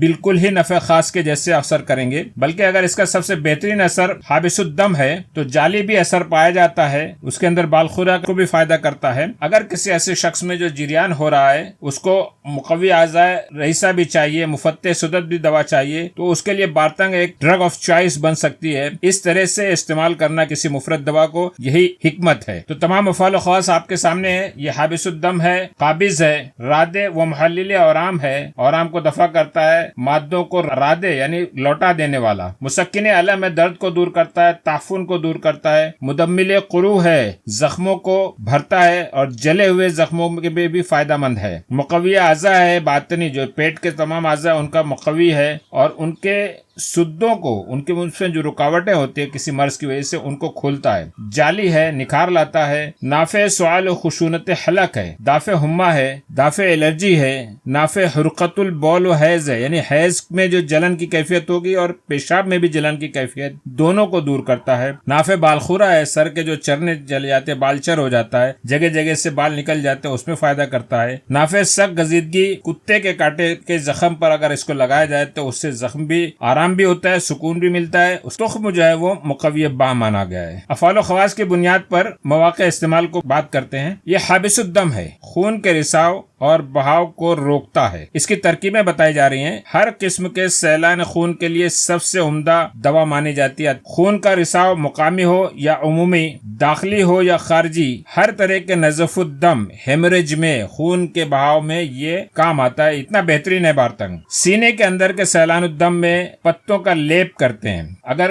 بالکل ہی نفع خاص کے جیسے اثر کریں گے، بلکہ اگر اس کا سب سے بہترین اثر حابس الدم ہے تو جعلی بھی اثر پایا جاتا ہے، اس کے اندر بالخورہ کو بھی فائدہ کرتا ہے۔ اگر کسی ایسے شخص میں جو جریان ہو رہا ہے اس کو مقوی اعضاء رئیسہ بھی چاہیے، مفتح صدد بھی دوا چاہیے، تو اس کے لیے بارتنگ ایک ڈرگ آف چوائس بن سکتی ہے۔ اس طرح سے استعمال کرنا کسی مفرد دوا کو، یہی حکمت ہے۔ تو تمام افعال و خواص آپ کے سامنے ہے۔ یہ حابس الدم ہے، قابض ہے، رادع و محلل اورام ہے، اورام کو دفع کرتا ہے، مادوں کو رادع یعنی لوٹا دینے والا، مسکن الم ہے، درد کو دور کرتا ہے، تعفن کو دور کرتا ہے، مدمل قروح ہے، زخموں کو بھرتا ہے اور جلے ہوئے زخموں کے بھی فائدہ مند ہے، مقوی اعضاء ہے، باطنی جو پیٹ کے تمام اعضاء ان کا مقوی ہے اور ان کے سدوں کو، ان کے منہ سے جو رکاوٹیں ہوتی ہیں کسی مرض کی وجہ سے ان کو کھولتا ہے، جعلی ہے، نکھار لاتا ہے، نافع سعال و خشونت حلق ہے، دافع ہما ہے، دافع الرجی ہے، نافع حرقت البول و حیض ہے، یعنی حیض میں جو جلن کی کیفیت ہوگی اور پیشاب میں بھی جلن کی کیفیت، دونوں کو دور کرتا ہے، نافع بالخورہ ہے، سر کے جو چرنے جل جاتے بالچر ہو جاتا ہے، جگہ جگہ سے بال نکل جاتے ہیں، اس میں فائدہ کرتا ہے، نافع سخت گزیدگی، کتے کے کاٹے کے زخم پر اگر اس کو لگایا جائے تو اس سے زخم بھی آرام بھی ہوتا ہے، سکون بھی ملتا ہے، اس تخم جو ہے وہ مقوی با مانا گیا ہے۔ افعال و خواص کی بنیاد پر مواقع استعمال کو بات کرتے ہیں۔ یہ حابس الدم ہے، خون کے رساؤ اور بہاؤ کو روکتا ہے۔ اس کی ترکیبیں بتائی جا رہی ہیں۔ ہر قسم کے سیلان خون کے لیے سب سے عمدہ دوا مانی جاتی ہے۔ خون کا رساؤ مقامی ہو یا عمومی، داخلی ہو یا خارجی، ہر طرح کے نزف الدم، ہیمریج میں، خون کے بہاؤ میں یہ کام آتا ہے۔ اتنا بہترین ہے بارتنگ۔ سینے کے اندر کے سیلان الدم میں پتوں کا لیپ کرتے ہیں۔ اگر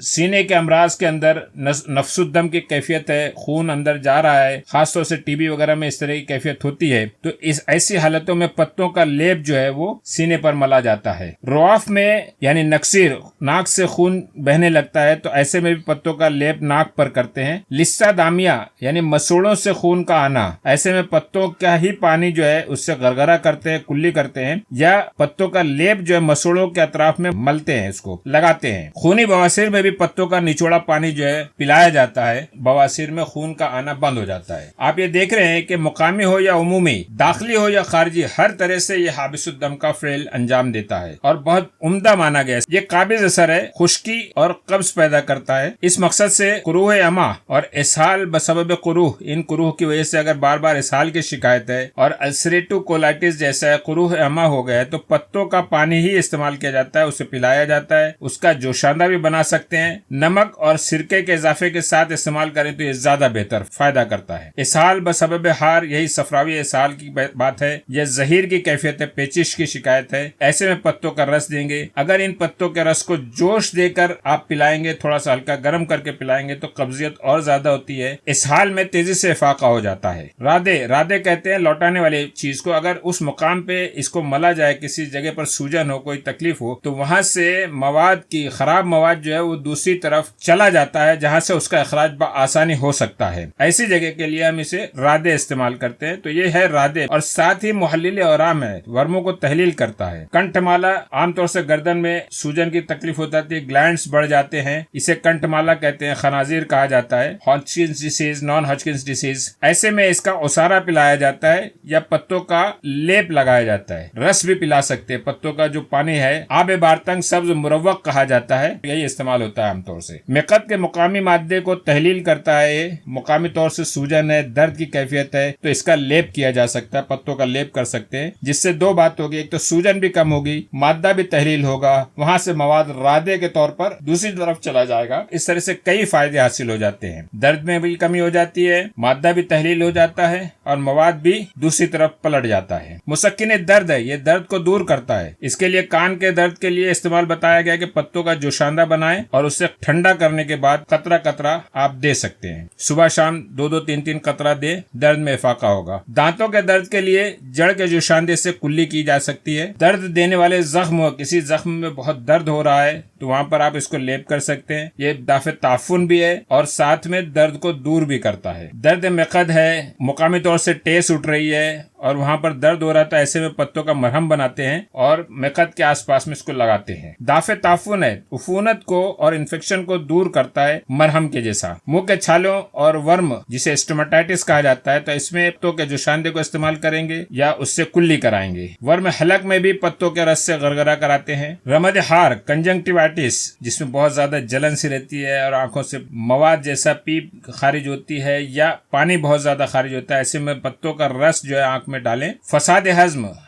سینے کے امراض کے اندر نفس الدم کی کیفیت ہے، خون اندر جا رہا ہے، خاص طور سے ٹی بی وغیرہ میں اس طرح کی کیفیت ہوتی ہے، تو اس ایسی حالتوں میں پتوں کا لیپ جو ہے وہ سینے پر ملا جاتا ہے۔ رواف میں یعنی نکسیر، ناک سے خون بہنے لگتا ہے تو ایسے میں بھی پتوں کا لیپ ناک پر کرتے ہیں۔ لسہ دامیہ یعنی مسوڑوں سے خون کا آنا، ایسے میں پتوں کا ہی پانی جو ہے اس سے غرغرہ کرتے ہیں، کلی کرتے ہیں، یا پتوں کا لیپ جو ہے مسوڑوں کے اطراف میں ملتے ہیں، اس کو لگاتے ہیں۔ خونی بواسیر میں بھی پتوں کا نچوڑا پانی جو ہے پلایا جاتا ہے، بواسیر میں خون کا آنا بند ہو جاتا ہے۔ آپ یہ دیکھ رہے ہیں کہ مقامی ہو یا عمومی، داخلی ہو یا خارجی، ہر طرح سے یہ حابس الدم کا فعل انجام دیتا ہے اور بہت عمدہ مانا گیا ہے۔ یہ قابض اثر ہے، خشکی اور قبض پیدا کرتا ہے۔ اس مقصد سے قروح اما اور اسہال بسبب قروح، ان قروح کی وجہ سے اگر بار بار اسہال کی شکایت ہے اور السریٹو کولائٹس جیسا ہے، قروح اما ہو گیا ہے، تو پتوں کا پانی ہی استعمال کیا جاتا ہے، اسے پلایا جاتا ہے، اس کا جوشاندہ بھی بنا سکتے ہیں۔ نمک اور سرکے کے اضافے کے ساتھ استعمال کریں تو یہ زیادہ بہتر فائدہ کرتا ہے۔ اسہال بسبب ہار، یہی صفراوی اسہال کی بات ہے، یہ زہیر کی کیفیت ہے، پیچش کی شکایت ہے، ایسے میں پتوں کا رس دیں گے۔ اگر ان پتوں کے رس کو جوش دے کر آپ پلائیں گے، تھوڑا سا ہلکا گرم کر کے پلائیں گے تو قبضیت اور زیادہ ہوتی ہے، اسہال میں تیزی سے افاقہ ہو جاتا ہے۔ رادے کہتے ہیں لوٹانے والی چیز کو، اگر اس مقام پہ اس کو ملا جائے، کسی جگہ پر سوجن ہو، کوئی تکلیف ہو، تو وہاں سے مواد کی خراب مواد جو ہے وہ دوسری طرف چلا جاتا ہے، جہاں سے اس کا اخراج بآسانی ہو سکتا ہے۔ ایسی جگہ کے لیے ہم اسے رادے استعمال کرتے ہیں۔ تو یہ ہے رادے، اور ساتھ ہی محلل اورام ہے، ورموں کو تحلیل کرتا ہے۔ کنٹھ مالا، عام طور سے گردن میں سوجن کی تکلیف ہو جاتی ہے، گلینڈز بڑھ جاتے ہیں، اسے کنٹھ مالا کہتے ہیں، خنازیر کہا جاتا ہے، ہاچکنس ڈیسیز، نان ہاچکنس ڈیسیز، ایسے میں اس کا اسارہ پلایا جاتا ہے یا پتوں کا لیپ لگایا جاتا ہے۔ رس بھی پلا سکتے ہیں، پتوں کا جو پانی ہے، آب بارتنگ سبز مروق کہا جاتا ہے، یہی استعمال ہوتا ہے عام طور سے۔ مقد کے مقامی مادے کو تحلیل کرتا ہے، یہ مقامی طور سے سوجن ہے، درد کی کیفیت ہے تو اس کا لیپ کیا جا سکتا ہے، پتوں کا لیپ کر سکتے ہیں، جس سے دو بات ہوگی، ایک تو سوجن بھی کم ہوگی، مادہ بھی تحلیل ہوگا، وہاں سے مواد رادے کے طور پر دوسری طرف چلا جائے گا۔ اس طرح سے کئی فائدے حاصل ہو جاتے ہیں، درد میں بھی کمی ہو جاتی ہے، مادہ بھی تحلیل ہو جاتا ہے اور مواد بھی دوسری طرف پلٹ جاتا ہے۔ مسکن درد ہے، یہ درد کو دور کرتا ہے۔ اس کے لیے کان کے درد کے لیے استعمال بتایا گیا کہ پتوں کا جوشاندہ بنائیں اور اسے ٹھنڈا کرنے کے بعد قطرہ قطرہ آپ دے سکتے ہیں، صبح شام 2-3 قطرہ دے، درد میں افاقہ ہوگا۔ دانتوں کے درد کے لیے جڑ کے جوشاندے سے کلی کی جا سکتی ہے۔ درد دینے والے زخم، کسی زخم میں بہت درد ہو رہا ہے تو وہاں پر آپ اس کو لیپ کر سکتے ہیں. یہ دافع تعفن بھی ہے اور ساتھ میں درد کو دور بھی کرتا ہے. درد مقد ہے، مقامی طور سے ٹیس اٹھ رہی ہے اور وہاں پر درد ہو رہا تھا، ایسے میں پتوں کا مرہم بناتے ہیں اور مقد کے آس پاس میں اس کو لگاتے ہیں. دافع تعفن ہے، عفونت کو اور انفیکشن کو دور کرتا ہے مرہم کے جیسا. منہ کے چھالوں اور ورم جسے اسٹوماٹائٹس کہا جاتا ہے، تو اس میں پتوں کے جوشاندے کو استعمال کریں گے یا اس سے کلی کرائیں گے. ورم حلق میں بھی پتوں کے رس سے غرغرہ کراتے ہیں. رمد ہار کنجنکٹیوائٹس جس میں بہت زیادہ جلن سی رہتی ہے اور آنکھوں سے مواد جیسا پیپ خارج ہوتی ہے یا پانی بہت زیادہ خارج ہوتا ہے، ایسے میں پتوں کا رس جو ہے آنکھ میں ڈالیں. فساد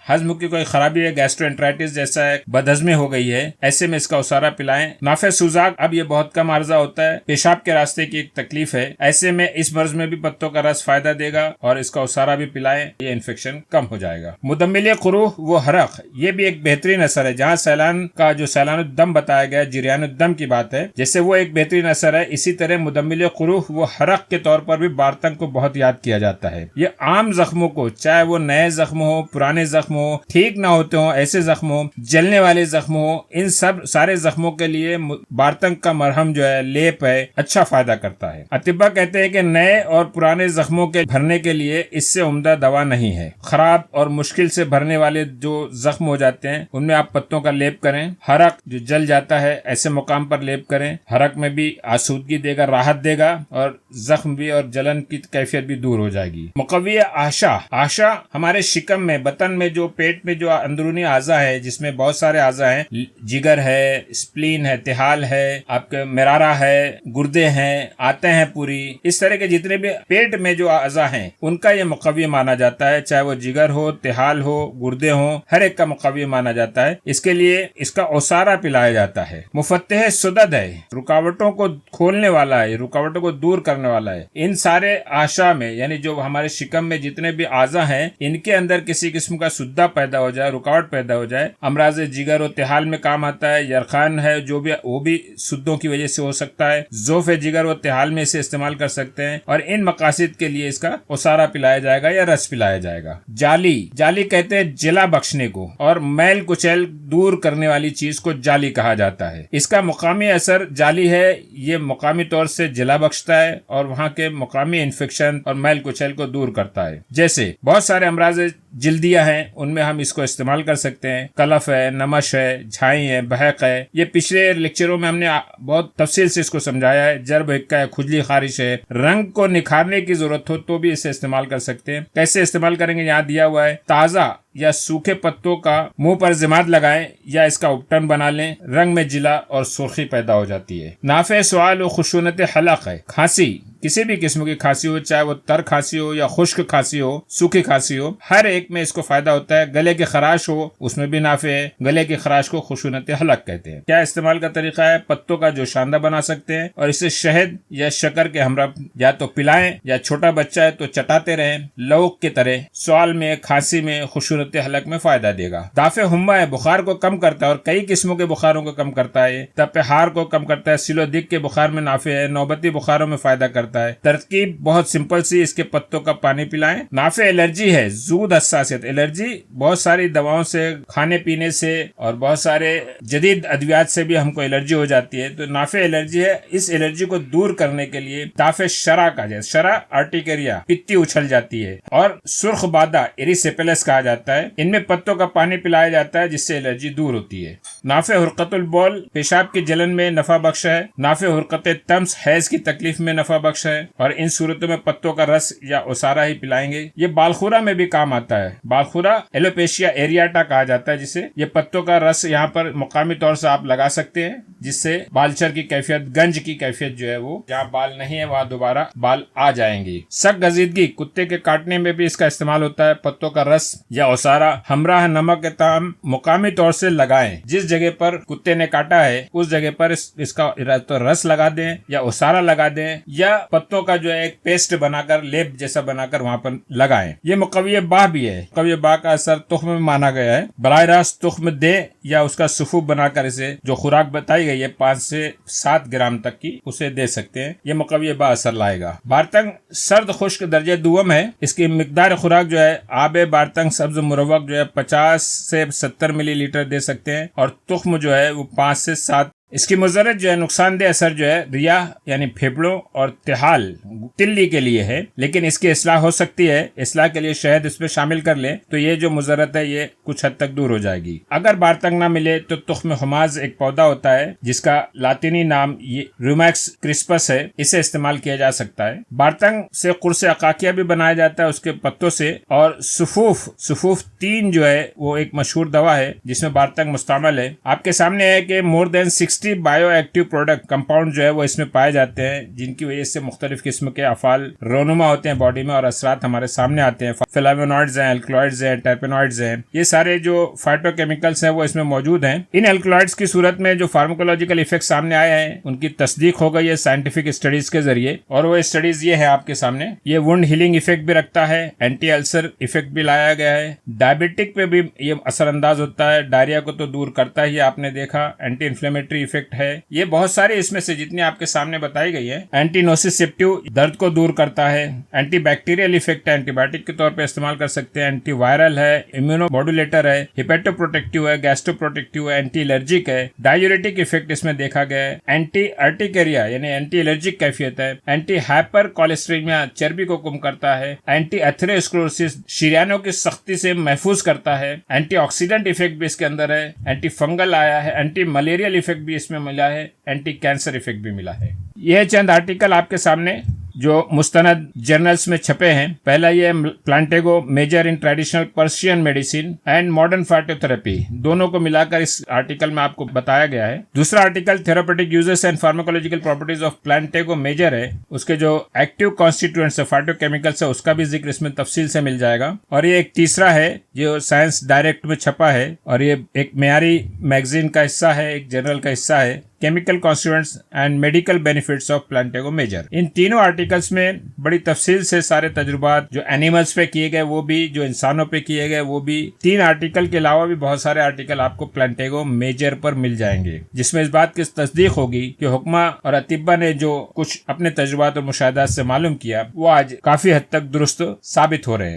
ہضم کی کوئی خرابی ہے، گیسٹرو انٹرائٹس جیسا ہے، بدہضمی ہو گئی ہے، ایسے میں اس کا اسارہ پلائیں. نافع سوزاک، اب یہ بہت کم عرضہ ہوتا ہے، پیشاب کے راستے کی ایک تکلیف ہے، ایسے میں اس مرض میں بھی پتوں کا رس فائدہ دے گا اور اس کا اسارہ بھی پلائیں، یہ انفیکشن کم ہو جائے گا. مدمل قروح و حرق، یہ بھی ایک بہترین اثر ہے. جہاں سیلان کا جو سیلان الدم بتایا گیا، جریان الدم کی بات ہے، جیسے وہ ایک بہترین اثر ہے، اسی طرح مدمل قروح و حرق کے طور پر بھی بارتنگ کو بہت یاد کیا جاتا ہے. یہ عام زخموں کو، چاہے وہ نئے زخم ہو، پرانے زخم ہو، ٹھیک نہ ہوتے ہوں، ایسے زخم ہو، جلنے والے زخم ہو، ان سب سارے زخموں کے لیے بارتنگ کا مرہم جو ہے، لیپ ہے، اچھا فائدہ کرتا ہے. اطباء کہتے ہیں کہ نئے اور پرانے زخموں کے بھرنے کے لیے اس سے عمدہ دوا نہیں ہے. خراب اور مشکل سے بھرنے والے جو زخم ہو جاتے ہیں ان میں آپ پتوں کا لیپ کریں. حرق جو جل جاتا ہے، ایسے مقام پر لیپ کریں. حرق میں بھی آسودگی دے گا، راحت دے گا اور زخم بھی اور جلن کی کیفیت بھی دور ہو جائے گی. مقوی آشا ہمارے شکم میں، بطن میں، جو پیٹ میں جو اندرونی اعضاء ہے، جس میں بہت سارے اعضاء ہیں، جگر ہے، اسپلین ہے، تحال ہے، آپ کے مرارہ ہے، گردے ہیں، آتے ہیں پوری، اس طرح کے جتنے بھی پیٹ میں جو اعضاء ہیں ان کا یہ مقوی مانا جاتا ہے. چاہے وہ جگر ہو، تحال ہو، گردے ہوں، ہر ایک کا مقوی مانا جاتا ہے. اس کے لیے اس کا اوسارا پلایا جاتا ہے. مفتح صدد ہے، رکاوٹوں کو کھولنے والا ہے، رکاوٹوں کو دور کرنے والا ہے. ان سارے آشا میں، یعنی جو ہمارے شکم میں جتنے بھی اعضاء ہیں، ان کے اندر کسی قسم کا سدہ پیدا ہو جائے، رکاوٹ پیدا ہو جائے، امراض جگر و تحال میں کام آتا ہے. یرخان ہے جو بھی، وہ بھی سدوں کی وجہ سے ہو سکتا ہے. ذوف جگر و تحال میں اسے استعمال کر سکتے ہیں اور ان مقاصد کے لیے اس کا اسارا پلایا جائے گا یا رس پلایا جائے گا. جالی کہتے ہیں جلا بخشنے کو، اور میل کچیل دور کرنے والی چیز کو جالی کہا جاتا ہے. اس کا مقامی اثر جالی ہے، یہ مقامی طور سے جلا بخشتا ہے اور وہاں کے مقامی انفیکشن اور میل کچیل کو دور کرتا ہے. جیسے بہت سارے امراض جلدیہ ہیں، ان میں ہم اس کو استعمال کر سکتے ہیں. کلف ہے، نمش ہے، جھائی ہے، بحق ہے. یہ پچھلے لیکچروں میں ہم نے بہت تفصیل سے اس کو سمجھایا ہے. جرب حکا ہے، کھجلی خارش ہے، رنگ کو نکھارنے کی ضرورت ہو تو بھی اسے استعمال کر سکتے ہیں. کیسے استعمال کریں گے یہاں دیا ہوا ہے. تازہ یا سوکھے پتوں کا منہ پر ضماد لگائیں یا اس کا اپٹن بنا لیں، رنگ میں جلا اور سرخی پیدا ہو جاتی ہے. نافع سوال و خشونت حلق ہے، کھانسی، کسی بھی قسم کی کھانسی ہو، چاہے وہ تر کھانسی ہو یا خشک کھانسی ہو، سوکھی کھانسی ہو، ہر ایک میں اس کو فائدہ ہوتا ہے. گلے کی خراش ہو، اس میں بھی نافع ہے. گلے کی خراش کو خشونت حلق کہتے ہیں. کیا استعمال کا طریقہ ہے؟ پتوں کا جوشاندہ بنا سکتے ہیں اور اسے شہد یا شکر کے ہمراہ یا تو پلائیں یا چھوٹا بچہ ہے تو چٹاتے رہیں لوک کی طرح. سوال میں، کھانسی میں، خشونت حلق میں فائدہ دے گا. دافع ہما ہے، بخار کو کم کرتا ہے اور کئی قسموں کے بخاروں کو کم کرتا ہے. تپ ہار کو کم کرتا ہے. سیلو دک کے بخار میں نافع ہے. نوبتی بخاروں میں فائدہ کرتا ہے. ترکیب بہت سمپل سی، اس کے پتوں کا پانی پلائیں. نافع الرجی ہے، زود حساسیت. الرجی بہت ساری دواؤں سے، کھانے پینے سے اور بہت سارے جدید ادویات سے بھی ہم کو الرجی ہو جاتی ہے، تو نافع الرجی ہے. اس الرجی کو دور کرنے کے لیے دافع شرع کا جائے. شرع آرٹیکریا، پتی اچھل جاتی ہے، اور سرخ بادہ ایریسیپیلس کہا جاتا ہے. ان میں پتوں کا پانی پلایا جاتا ہے جس سے الرجی دور ہوتی ہے. نافع حرقت البول، پیشاب کی جلن میں نفع بخش ہے. نافع حرقت تمس، حیض کی تکلیف میں نفع بخش ہے، اور ان صورتوں میں پتوں کا رس یا اسارا ہی پلائیں گے. یہ بالخورا میں بھی کام آتا ہے. بالخورا ایلوپیشیا ایریاٹا کہا جاتا ہے جسے. یہ پتوں کا رس یہاں پر مقامی طور سے آپ لگا سکتے ہیں جس سے بالچر کی کیفیت، گنج کی کیفیت جو ہے وہ، جہاں بال نہیں ہے وہاں دوبارہ بال آ جائیں گے. سک گزیدگی، کتے کے کاٹنے میں بھی اس کا استعمال ہوتا ہے. پتوں کا رس یا اسارا ہمراہ نمک کے تام مقامی طور سے لگائیں. جس جگہ پر کتے نے کاٹا ہے اس جگہ پر اس کا رس لگا دیں یا اسارا لگا دیں یا پتوں کا جو ہے ایک پیسٹ بنا کر، لیپ جیسا بنا کر وہاں پر لگائیں. یہ مقوی باہ بھی ہے. مقوی باہ کا اثر تخم میں مانا گیا ہے. براہ راست تخم دیں یا اس کا سفوف بنا کر اسے، جو خوراک بتائی گئی ہے 5 سے 7 گرام تک کی، اسے دے سکتے ہیں. یہ مقوی باہ اثر لائے گا. بارتنگ سرد خشک درجہ دوم ہے. اس کی مقدار خوراک جو ہے، آب بارتنگ سبز مروق جو ہے 50 سے 70 ملی لیٹر دے سکتے ہیں، اور تخم جو ہے وہ 5 سے 7 اس کی مضرت جو ہے نقصان دہ اثر جو ہے ریاح یعنی پھیپھڑوں اور تحال تلی کے لیے ہے، لیکن اس کی اصلاح ہو سکتی ہے۔ اصلاح کے لیے شہد اس میں شامل کر لیں تو یہ جو مضرت ہے یہ کچھ حد تک دور ہو جائے گی۔ اگر بارتنگ نہ ملے تو تخم حماز ایک پودا ہوتا ہے جس کا لاطینی نام رومیکس کرسپس ہے، اسے استعمال کیا جا سکتا ہے۔ بارتنگ سے قرص عقاقیہ بھی بنایا جاتا ہے اس کے پتوں سے، اور سفوف 3 جو ہے وہ ایک مشہور دوا ہے جس میں بارتنگ مستعمل ہے۔ آپ کے سامنے ہے کہ مور دین 60 بایو ایکٹیو پروڈکٹ کمپاؤنڈ جو ہے وہ اس میں پائے جاتے ہیں، جن کی وجہ سے مختلف قسم کے افعال رونما ہوتے ہیں باڈی میں اور اثرات ہمارے سامنے آتے ہیں۔ فلاوونوائڈز ہیں، الکلوئڈز ہیں، ٹرپینوائڈز ہیں، یہ سارے جو فائٹو کیمیکلز ہیں وہ اس میں موجود ہیں۔ ان الکلوئڈز کی صورت میں جو فارماکولوجیکل ایفیکٹ سامنے آئے ہیں ان کی تصدیق ہو گئی ہے سائنٹیفک اسٹڈیز کے ذریعے، اور وہ اسٹڈیز یہ ہے آپ کے سامنے۔ یہ وونڈ ہیلنگ ایفیکٹ بھی رکھتا ہے، اینٹی السر ایفیکٹ بھی لایا گیا ہے، ڈائبٹک پہ بھی یہ اثر انداز ہوتا ہے، ڈائریا کو تو دور کرتا ہی آپ نے دیکھا، اینٹی انفلیمیٹری ایفیکٹ ہے۔ یہ بہت سارے اس میں سے جتنی آپ کے سامنے بتائی گئی ہے۔ اینٹی نوسیسیپٹیو درد کو دور کرتا ہے، اینٹی بیکٹیریل ایفیکٹ ہے، اینٹی بایوٹک کے طور پہ استعمال کر سکتے ہیں، اینٹی وائرل ہے، امیونو ماڈولیٹر ہے، ہیپیٹو پروٹیکٹیو ہے، گیسٹو پروٹیکٹیو ہے، اینٹی الرجک ہے، ڈائیوریٹک ایفیکٹ اس میں دیکھا گیا ہے، اینٹی ارٹیکیریا یعنی اینٹی الرجک کیفیت ہے، اینٹی ہائپر کولیسٹریمیا چربی کو کم کرتا ہے، اینٹی ایتھروسکلروسس شریانوں کی سختی سے محفوظ کرتا ہے، اینٹی آکسیڈنٹ ایفیکٹ بھی اس کے اندر ہے، اینٹی فنگل آیا ہے، اینٹی ملیریل ایفیکٹ بھی اس میں ملا ہے، اینٹی کینسر ایفیکٹ بھی ملا ہے۔ یہ چند آرٹیکل آپ کے سامنے جو مستند جرنلز میں چھپے ہیں۔ پہلا یہ Plantago major in traditional Persian medicine and modern phytotherapy, دونوں کو ملا کر اس آرٹیکل میں آپ کو بتایا گیا ہے۔ دوسرا article therapeutic uses and pharmacological properties of Plantago major ہے، اس کے جو ایکٹیو کانسٹیٹوئنٹس ہے فائٹو کیمیکلس ہے اس کا بھی ذکر اس میں تفصیل سے مل جائے گا۔ اور یہ ایک تیسرا ہے جو سائنس ڈائریکٹ میں چھپا ہے اور یہ ایک معیاری میگزین کا حصہ ہے، ایک جرنل کا حصہ ہے، chemical constituents and medical benefits of Plantago major. ان تینوں آرٹیکلس میں بڑی تفصیل سے سارے تجربات جو اینیملز پہ کیے گئے وہ بھی، جو انسانوں پہ کیے گئے وہ بھی، 3 آرٹیکل کے علاوہ بھی بہت سارے آرٹیکل آپ کو پلانٹیگو میجر پر مل جائیں گے، جس میں اس بات کی تصدیق ہوگی کہ حکمہ اور اطباء نے جو کچھ اپنے تجربات اور مشاہدات سے معلوم کیا وہ آج کافی حد تک درست ثابت ہو رہے ہیں۔